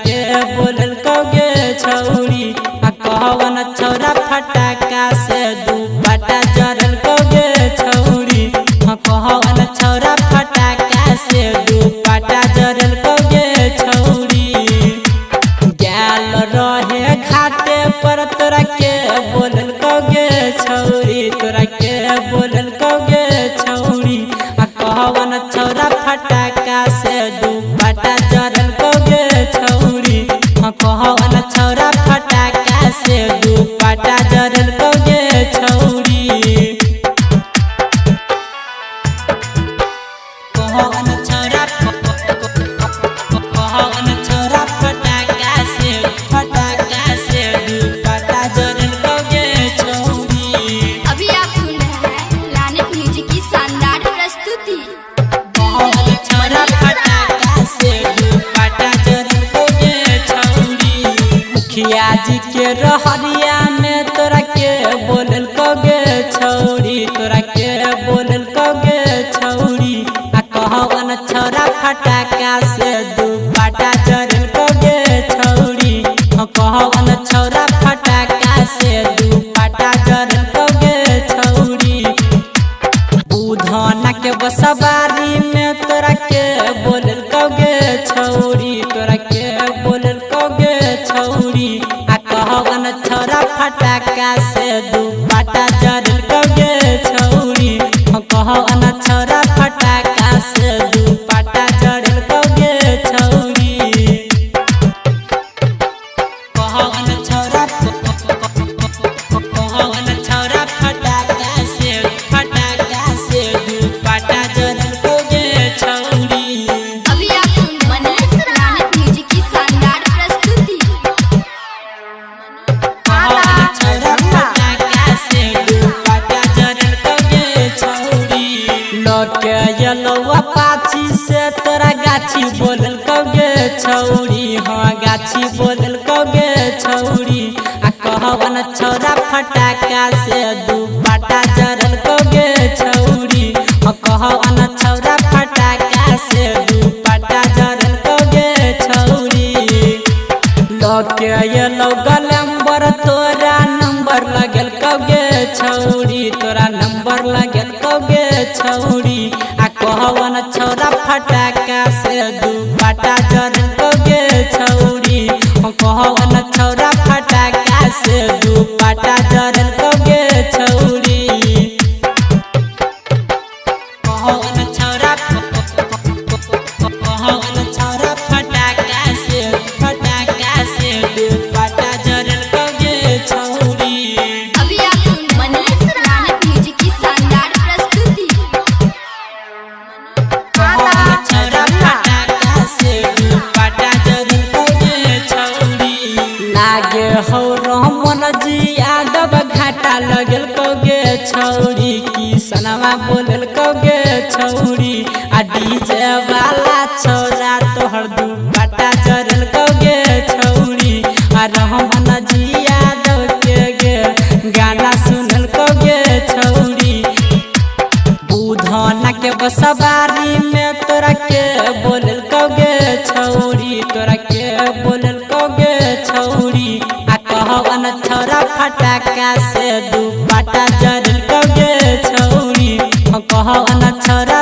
के बोलल कौगे छौरी कहवन छौरा फटाका से दुपट्टा जरल कौगे छौरी कहवन छौरा फटाका से दुपट्टा जरल कौगे छौरी गैल रहे घाटे पर तोरा के बोलल कौगे छौरी तोरा के बोलल कौगे छौरी कहवन छौरा फटाका से दुपट्टा जरल कौगे छौरी कहवन छौरा फटाका से दुपट्टा जरल कौगे छौरी कहवन छौरा फटाका से दुपट्टा जरल कौगे छौरी। अभी आप सुन रहे हैं लानेट म्यूजिक की शानदार प्रस्तुति। कहवन छौरा फटाका से दुपट्टा जरल कौगे छौरी मुखिया जी के रहरिया में तोरा के बोलल कौगे छौरी तोरा के बोलल कौगे छौरी कहवन छौरा फटाका से दुपट्टा जरल कौगे छौरी कहवन छौरा फटाका से दुपट्टा जरल कौगे छौरी बुधना के बसवारी में तोरा के बोलल कौगे छौरी तोरा के बोलल कौगे छौरी कहवन छौरा फटाका से दुपट्टा जरल कौगे छौरी कहवन छौरा फटाका से दुपट्टा जरल कौगे छौरी कहवन छौरा फटाका से दुपट्टा जरल कौगे छौरी। अभी आप सुन रहे हैं लानेट म्यूजिक की शानदार प्रस्तुति। कहवन छौरा फटाका से दुपट्टा जरल कौगे छौरी लौके यलौआ पाछी से तोरा गाछी बोलल कौगे छौरी हाँ गाछी बोलल कौगे छौरी कहवन छौरा फटाका से दुपट्टा जरल कौगे छौरी कहवन छौरा फटाका से दुपट्टा जरल कौगे छौरी लौके यलौ गलम्बर तोरा नंबर लगल कौगे छौरी तोरा नंबर लगल कौगे छौरी कहवन छौरा फटाका से दुपट्टा जरल कौगे छौरी कहवन छौरा फटाका से दुपट्टा जरल कौगे छौरी कहवन छौरा फटाका से दुपट्टा जरल कौगे छौरी। अभी आप सुन रहे हैं लानेट म्यूजिक की शानदार प्रस्तुति। कहवन छौरा फटाका से दुपट्टा जरल कौगे छौरी लागे हो रमन जी यादव घाटा लगल कौगे छौरी किसनवा बोलल कौगे छौरी डीजे वाला छौरा तोहर दुपट्टा जरल कौगे छौरी रहमन जी यादव के गे गाना सुनल कौगे छौरी बुधना के बसवारी में तोरा के बोलल कौगे छौरी तोरा के बोलल कौगे छौरी कहवन छौरा फटाका से दुपट्टा जरल कौगे छौरी कहवन छौरा